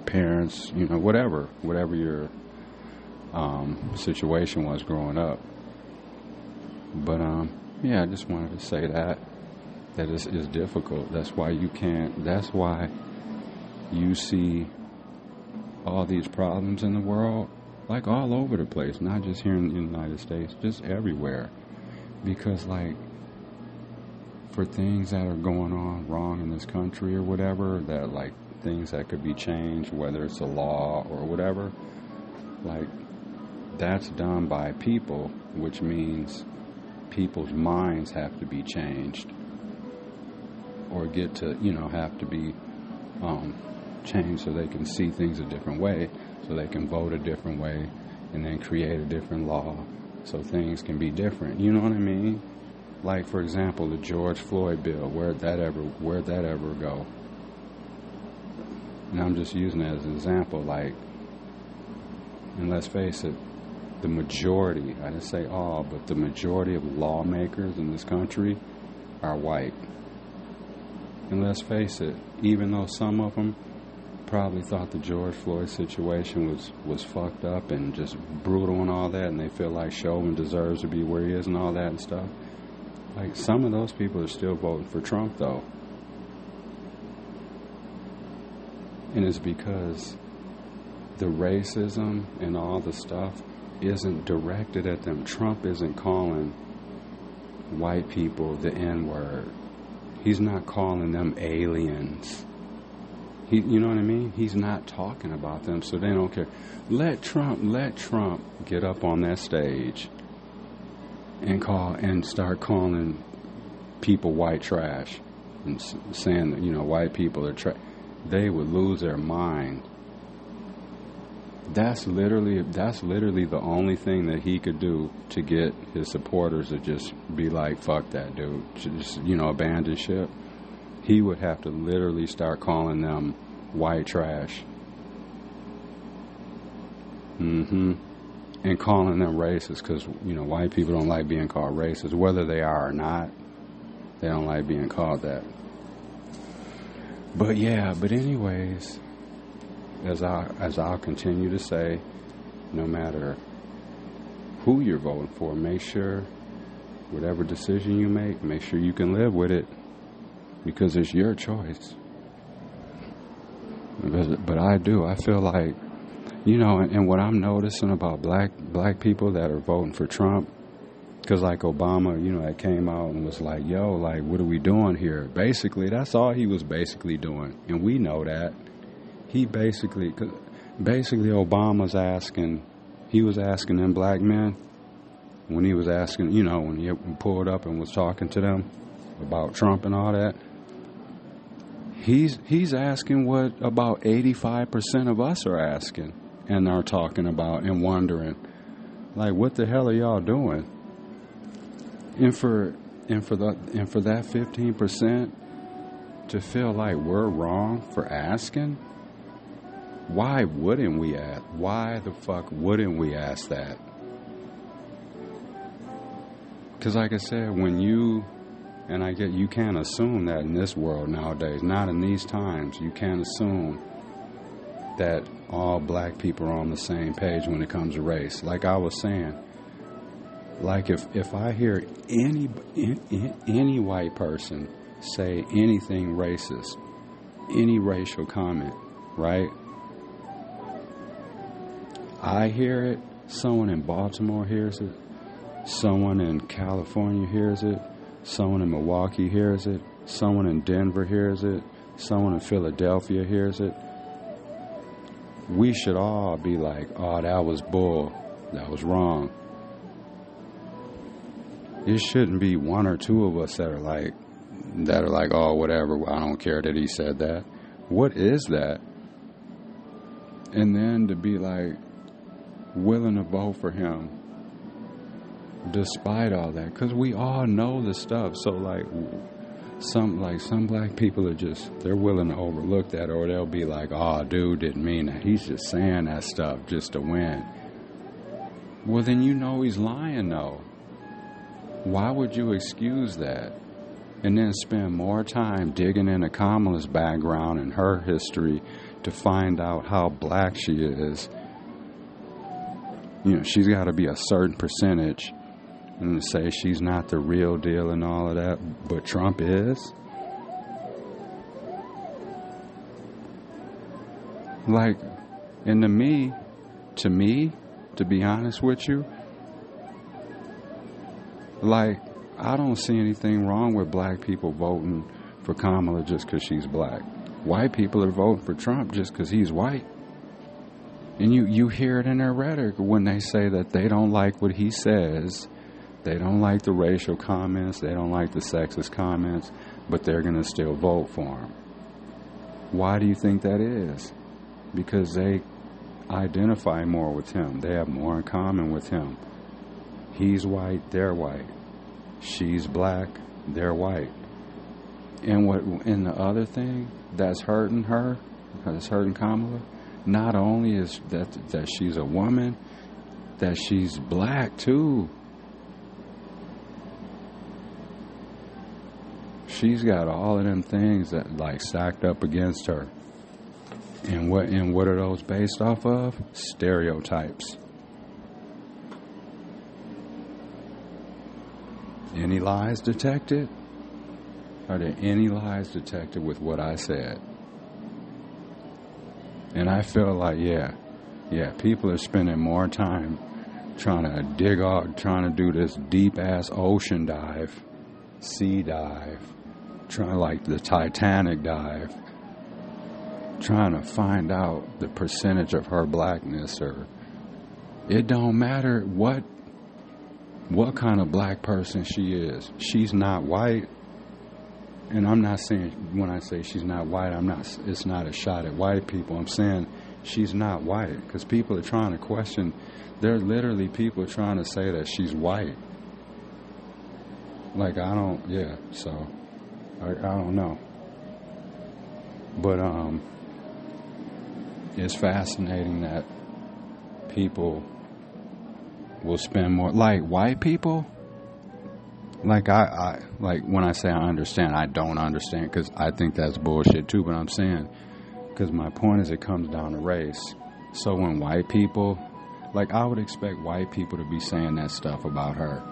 parents, you know, whatever your situation was growing up. But yeah, I just wanted to say that it's difficult. That's why you see all these problems in the world, like all over the place, not just here in the United States, just everywhere. Because, like, for things that are going on wrong in this country or whatever, that, like, things that could be changed, whether it's a law or whatever, like, that's done by people, which means people's minds have to be changed or get to, you know, have to be changed so they can see things a different way, so they can vote a different way, and then create a different law so things can be different. You know what I mean? Like, for example, the George Floyd bill, where'd that ever go? And I'm just using that as an example, like, and let's face it, the majority, I didn't say all, but the majority of lawmakers in this country are white. And let's face it, even though some of them probably thought the George Floyd situation was fucked up and just brutal and all that, and they feel like Chauvin deserves to be where he is and all that and stuff, like, some of those people are still voting for Trump, though. And it's because the racism and all the stuff isn't directed at them. Trump isn't calling white people the N-word. He's not calling them aliens. You know what I mean? He's not talking about them, so they don't care. Let Trump get up on that stage and start calling people white trash and saying that, you know, white people are trash. They would lose their mind. That's literally the only thing that he could do to get his supporters to just be like, fuck that dude, just, you know, abandon ship. He would have to literally start calling them white trash. And calling them racist, because, you know, white people don't like being called racist, whether they are or not. They don't like being called that. But yeah, but anyways, as I'll continue to say, no matter who you're voting for, make sure whatever decision you make sure you can live with it, because it's your choice. But I feel like, you know, and what I'm noticing about black people that are voting for Trump, because like Obama, you know, that came out and was like, yo, like, what are we doing here? Basically, that's all he was basically doing. And we know that. He basically Obama's asking, he was asking them black men, when he was asking, you know, when he pulled up and was talking to them about Trump and all that, he's asking what about 85% of us are asking and are talking about and wondering, like, what the hell are y'all doing? And for that 15% to feel like we're wrong for asking, why wouldn't we ask? Why the fuck wouldn't we ask that? Because like I said, you can't assume that in this world nowadays, not in these times. You can't assume that all black people are on the same page when it comes to race. Like I was saying, like if I hear any white person say anything racist, any racial comment, right? I hear it, someone in Baltimore hears it, someone in California hears it, someone in Milwaukee hears it, someone in Denver hears it, someone in Philadelphia hears it. We should all be like, oh, that was bull, that was wrong. It shouldn't be one or two of us that are like, oh, whatever, I don't care that he said that. What is that? And then to be like, willing to vote for him despite all that, because we all know the stuff. So like, some black people are just, they're willing to overlook that, or they'll be like, oh, dude didn't mean that. He's just saying that stuff just to win. Well, then you know he's lying, though. Why would you excuse that? And then spend more time digging into Kamala's background and her history to find out how black she is. You know, she's got to be a certain percentage, and to say she's not the real deal and all of that, but Trump is. Like, and to me, to be honest with you, like, I don't see anything wrong with black people voting for Kamala just because she's black. White people are voting for Trump just because he's white. And you hear it in their rhetoric when they say that they don't like what he says. They don't like the racial comments. They don't like the sexist comments. But they're going to still vote for him. Why do you think that is? Because they identify more with him. They have more in common with him. He's white, they're white. She's black, they're white. And the other thing that's hurting her, that's hurting Kamala, not only is that she's a woman, that she's black too. She's got all of them things that like stacked up against her. And what are those based off of? Stereotypes. Any lies detected? Are there any lies detected with what I said? And I feel like, yeah, people are spending more time trying to dig out, trying to do this deep-ass ocean dive, sea dive, trying like the Titanic dive, trying to find out the percentage of her blackness, or it don't matter what kind of black person she is. She's not white. And I'm not saying, when I say she's not white, it's not a shot at white people. I'm saying she's not white, because people are trying to question. There are literally people trying to say that she's white. Like, so I don't know. But it's fascinating that people will spend more, like white people. Like I like when I say I understand, I don't understand, because I think that's bullshit too. But I'm saying, because my point is, it comes down to race. So when white people, like, I would expect white people to be saying that stuff about her.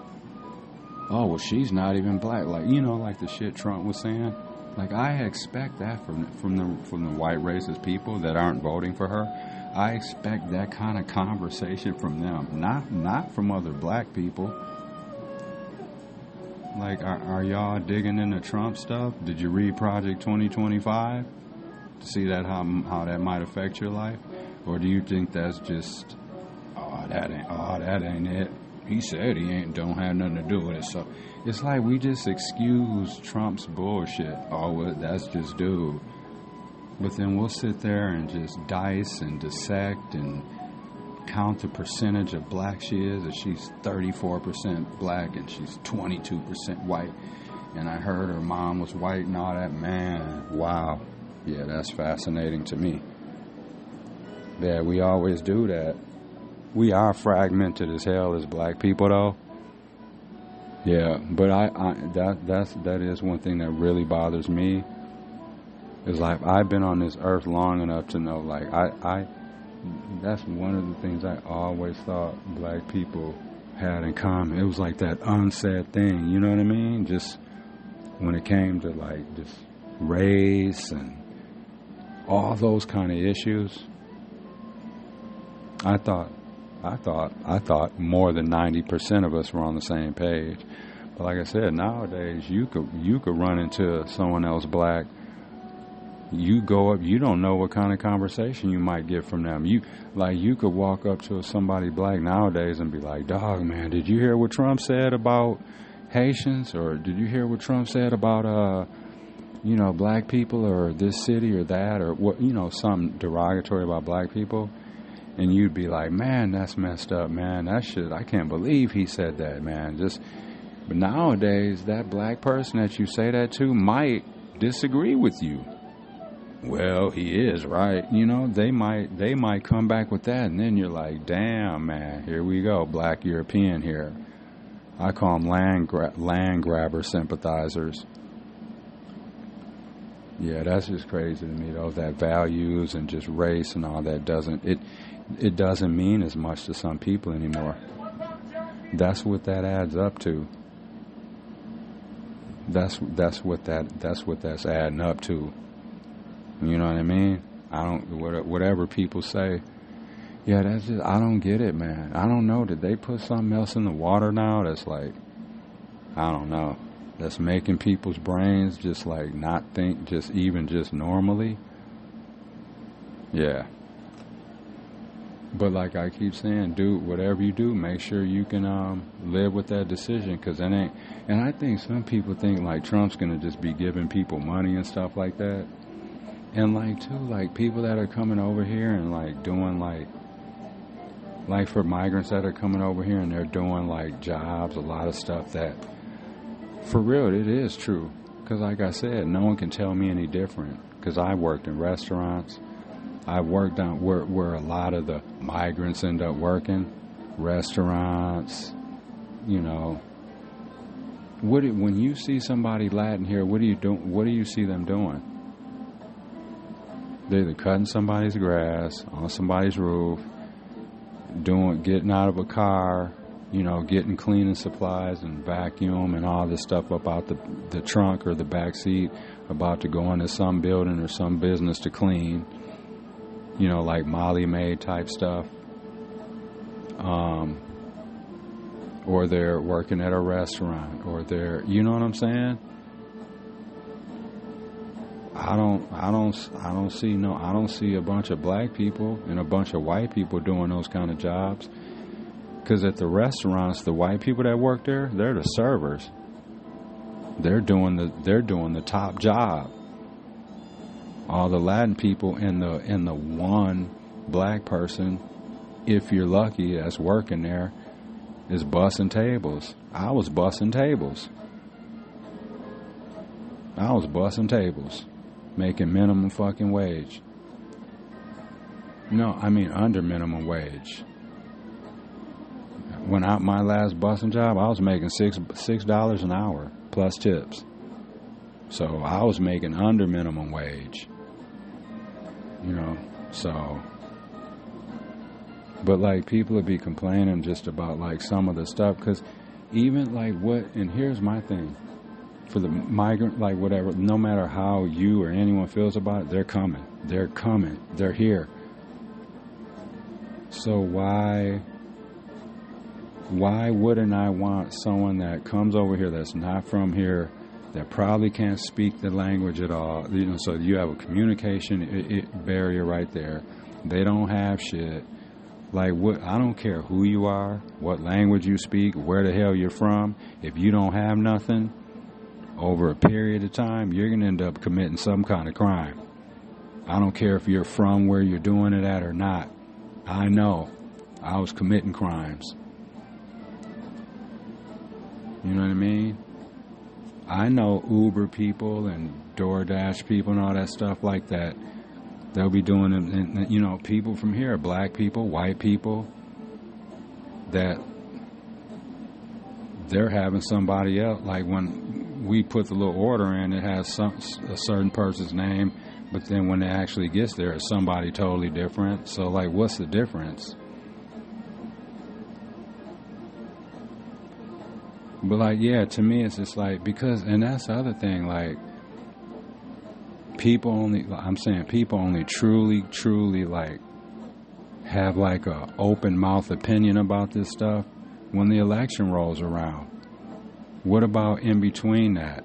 Oh, well, she's not even black. Like, you know, like the shit Trump was saying. Like, I expect that from the white racist people that aren't voting for her. I expect that kind of conversation from them, not from other black people. Like, are y'all digging into Trump stuff? Did you read Project 2025 to see that how that might affect your life? Or do you think that's just, that ain't it? He said he don't have nothing to do with it. So it's like we just excuse Trump's bullshit. Oh, well, that's just dude. But then we'll sit there and just dice and dissect and count the percentage of black she is. That she's 34% black and she's 22% white. And I heard her mom was white and all that. Man, wow. Yeah, that's fascinating to me. Yeah, we always do that. We are fragmented as hell as black people, though. Yeah, but that is one thing that really bothers me. Is like, I've been on this earth long enough to know, like, that's one of the things I always thought black people had in common. It was like that unsaid thing, you know what I mean? Just when it came to like just race and all those kind of issues, I thought more than 90% of us were on the same page. But like I said, nowadays you could run into someone else black. You go up, you don't know what kind of conversation you might get from them. You could walk up to somebody black nowadays and be like, dog, man, did you hear what Trump said about Haitians? Or did you hear what Trump said about, black people, or this city or that, or what, something derogatory about black people? And you'd be like, man, that's messed up, man. That shit, I can't believe he said that, man. But nowadays, that black person that you say that to might disagree with you. Well, he is, right? You know, they might come back with that, and then you're like, damn, man, here we go, black European here. I call them land grabber sympathizers. Yeah, that's just crazy to me, though, that values and just race and all that it doesn't mean as much to some people anymore. That's what that adds up to. That's what that's adding up to. You know what I mean? Whatever people say. Yeah, that's just, I don't get it, man. I don't know. Did they put something else in the water now that's like, I don't know, that's making people's brains just like not think just normally? Yeah. But like I keep saying, dude, whatever you do, make sure you can live with that decision, because it ain't. And I think some people think like Trump's gonna just be giving people money and stuff like that. And like too, like people that are coming over here and like doing like for migrants that are coming over here and they're doing like jobs, a lot of stuff that, for real, it is true. Because like I said, no one can tell me any different. Because I worked in restaurants. I worked on where a lot of the migrants end up working, restaurants. You know, when you see somebody Latin here, what do you do? What do you see them doing? They're either cutting somebody's grass on somebody's roof, getting out of a car, you know, getting cleaning supplies and vacuum and all this stuff up out the trunk or the back seat, about to go into some building or some business to clean. You know, like Molly Maid type stuff. Or they're working at a restaurant, or they're, you know what I'm saying? I don't see a bunch of black people and a bunch of white people doing those kind of jobs. Because at the restaurants, the white people that work there, they're the servers. They're doing the top job. All the Latin people and the one black person, if you're lucky, that's working there, is bussing tables. I was bussing tables. Making minimum fucking wage. No, I mean under minimum wage. When my last bussing job, I was making $6 an hour plus tips. So I was making under minimum wage. You know, so. But like people would be complaining just about like some of the stuff, because even like and here's my thing. For the migrant, like whatever, no matter how you or anyone feels about it, they're coming. They're here. So why wouldn't I want someone that comes over here that's not from here, that probably can't speak the language at all? You know, so you have a communication barrier right there. They don't have shit. Like, I don't care who you are, what language you speak, where the hell you're from. If you don't have nothing, over a period of time, you're going to end up committing some kind of crime. I don't care if you're from where you're doing it at or not. I know. I was committing crimes. You know what I mean? I know Uber people and DoorDash people and all that stuff like that. They'll be doing it, and you know, people from here, black people, white people, that they're having somebody else, like when we put the little order in, it has a certain person's name, but then when it actually gets there, it's somebody totally different. So, like, what's the difference? But, like, yeah, to me, it's just like, because, and that's the other thing, like, people only truly, like, have, like, a open mouth opinion about this stuff when the election rolls around. What about in between that?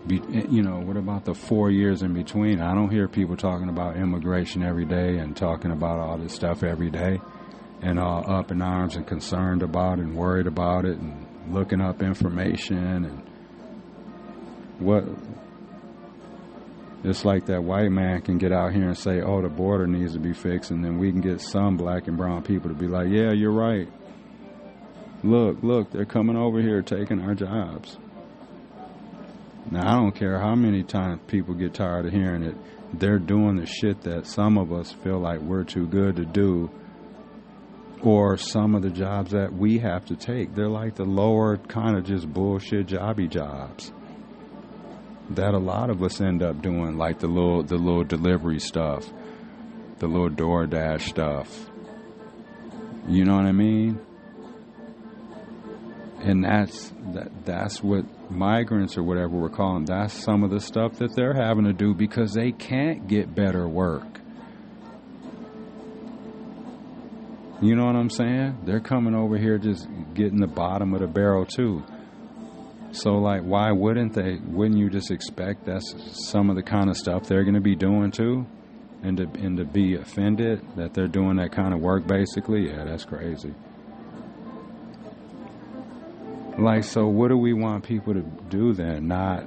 You know, what about the 4 years in between? I don't hear people talking about immigration every day and talking about all this stuff every day and all up in arms and concerned about it and worried about it and looking up information and what. It's like that white man can get out here and say, oh, the border needs to be fixed, and then we can get some black and brown people to be like, yeah, you're right. look, they're coming over here taking our jobs. Now, I don't care how many times people get tired of hearing it. They're doing the shit that some of us feel like we're too good to do, or some of the jobs that we have to take. They're like the lower kind of just bullshit jobby jobs that a lot of us end up doing, like the little delivery stuff, the little DoorDash stuff. You know what I mean? And that's what migrants or whatever we're calling, that's some of the stuff that they're having to do because they can't get better work. You know what I'm saying? They're coming over here just getting the bottom of the barrel too. So like, why wouldn't you just expect that's some of the kind of stuff they're going to be doing too? And to be offended that they're doing that kind of work basically? Yeah, that's crazy. Like, so what do we want people to do then? Not,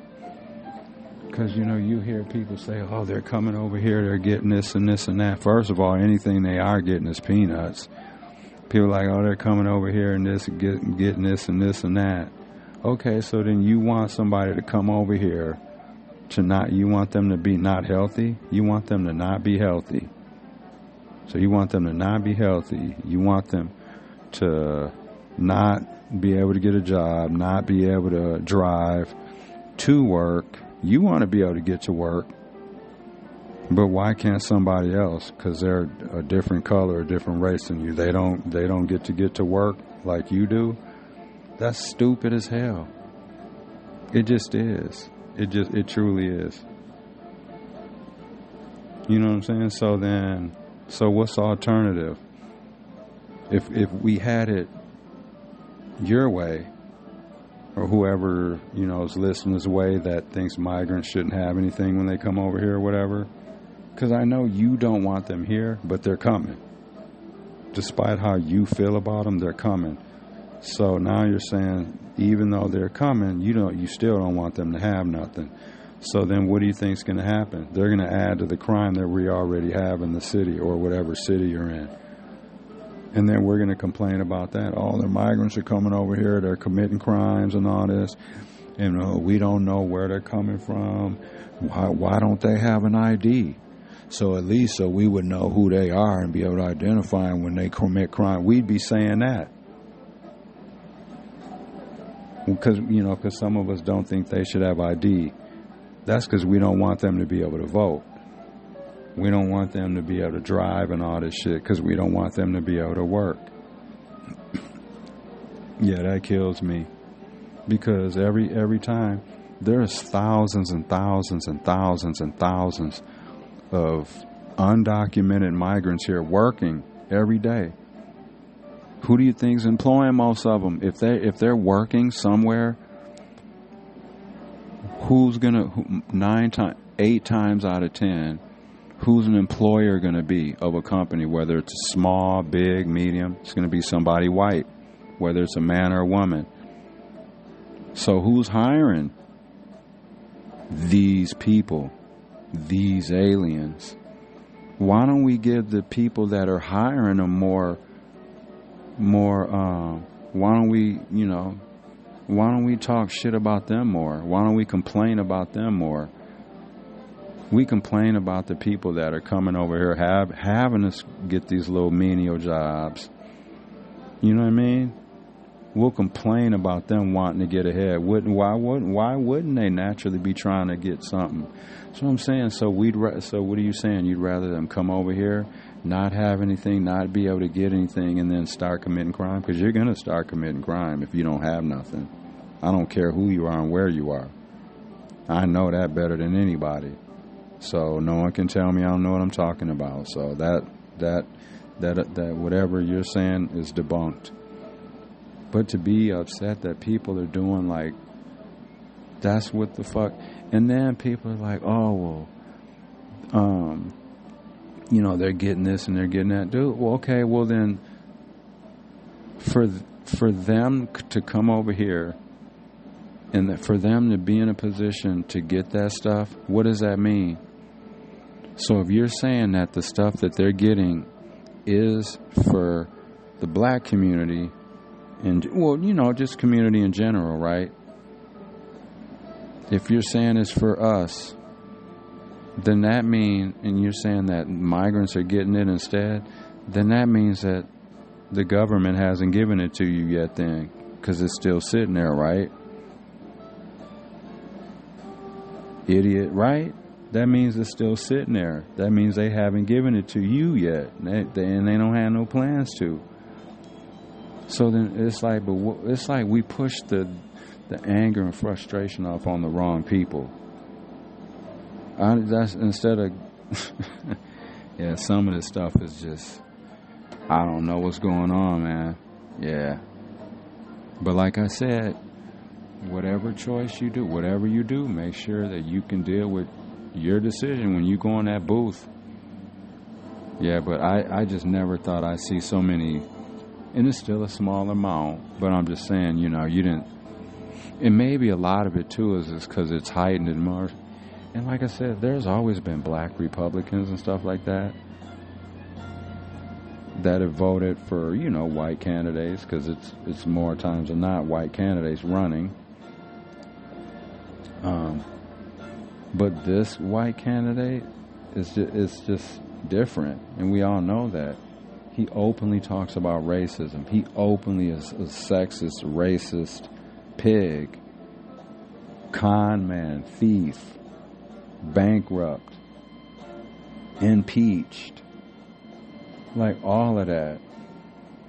because, you know, you hear people say, oh, they're coming over here, they're getting this and this and that. First of all, anything they are getting is peanuts. People are like, oh, they're coming over here and this, getting this and this and that. Okay, so then you want somebody to come over here to not, you want them to be not healthy? You want them to not be healthy. So you want them to not be healthy. You want them to not be able to get a job, not be able to drive to work. You want to be able to get to work, but why can't somebody else? Because they're a different color, a different race than you. They don't get to work like you do. That's stupid as hell. It just is. It truly is. You know what I'm saying? So what's the alternative? If we had it your way, or whoever, you know, is listening's way that thinks migrants shouldn't have anything when they come over here or whatever, because I know you don't want them here, but they're coming. Despite how you feel about them, they're coming. So now you're saying, even though they're coming, you still don't want them to have nothing. So then what do you think is going to happen? They're going to add to the crime that we already have in the city or whatever city you're in. And then we're going to complain about that. All the migrants are coming over here. They're committing crimes and all this. And we don't know where they're coming from. Why don't they have an ID? So at least so we would know who they are and be able to identify them when they commit crime. We'd be saying that. Because some of us don't think they should have ID. That's because we don't want them to be able to vote. We don't want them to be able to drive and all this shit because we don't want them to be able to work. Yeah, that kills me. Because every time there's thousands and thousands and thousands and thousands of undocumented migrants here working every day. Who do you think's employing most of them? If they're working somewhere, who's gonna 8 times out of 10? Who's an employer going to be of a company, whether it's small, big, medium? It's going to be somebody white, whether it's a man or a woman. So who's hiring these people, these aliens? Why don't we give the people that are hiring them more, why don't we talk shit about them more? Why don't we complain about them more? We complain about the people that are coming over here having us get these little menial jobs. You know what I mean? We'll complain about them wanting to get ahead. Why wouldn't they naturally be trying to get something? That's what I'm saying. So what are you saying? You'd rather them come over here, not have anything, not be able to get anything, and then start committing crime? Because you're going to start committing crime if you don't have nothing. I don't care who you are and where you are. I know that better than anybody. So no one can tell me I don't know what I'm talking about. So that whatever you're saying is debunked. But to be upset that people are doing like, that's what the fuck. And then people are like, oh, well, they're getting this and they're getting that. Dude, well, okay, well then, for them to come over here and for them to be in a position to get that stuff, what does that mean? So if you're saying that the stuff that they're getting is for the black community And, well, you know, just community in general, right? If you're saying it's for us, then that means, and you're saying that migrants are getting it instead, then that means that the government hasn't given it to you yet then, because it's still sitting there, right? Idiot, right? That means it's still sitting there. That means they haven't given it to you yet, and they don't have no plans to. So then it's like, it's like we push the anger and frustration off on the wrong people. That's instead of, yeah, some of this stuff is just, I don't know what's going on, man. Yeah. But like I said, whatever choice you do, whatever you do, make sure that you can deal with your decision when you go in that booth. Yeah, but I just never thought I'd see so many, and it's still a small amount, but I'm just saying, you know, you didn't, and maybe a lot of it too is because it's heightened and more. And like I said, there's always been black Republicans and stuff like that have voted for, you know, white candidates, because it's more times than not white candidates running. But this white candidate is just different, and we all know that. He openly talks about racism. He openly is a sexist, racist, pig, con man, thief, bankrupt, impeached. Like, all of that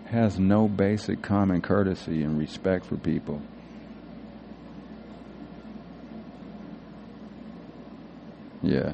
has no basic common courtesy and respect for people. Yeah.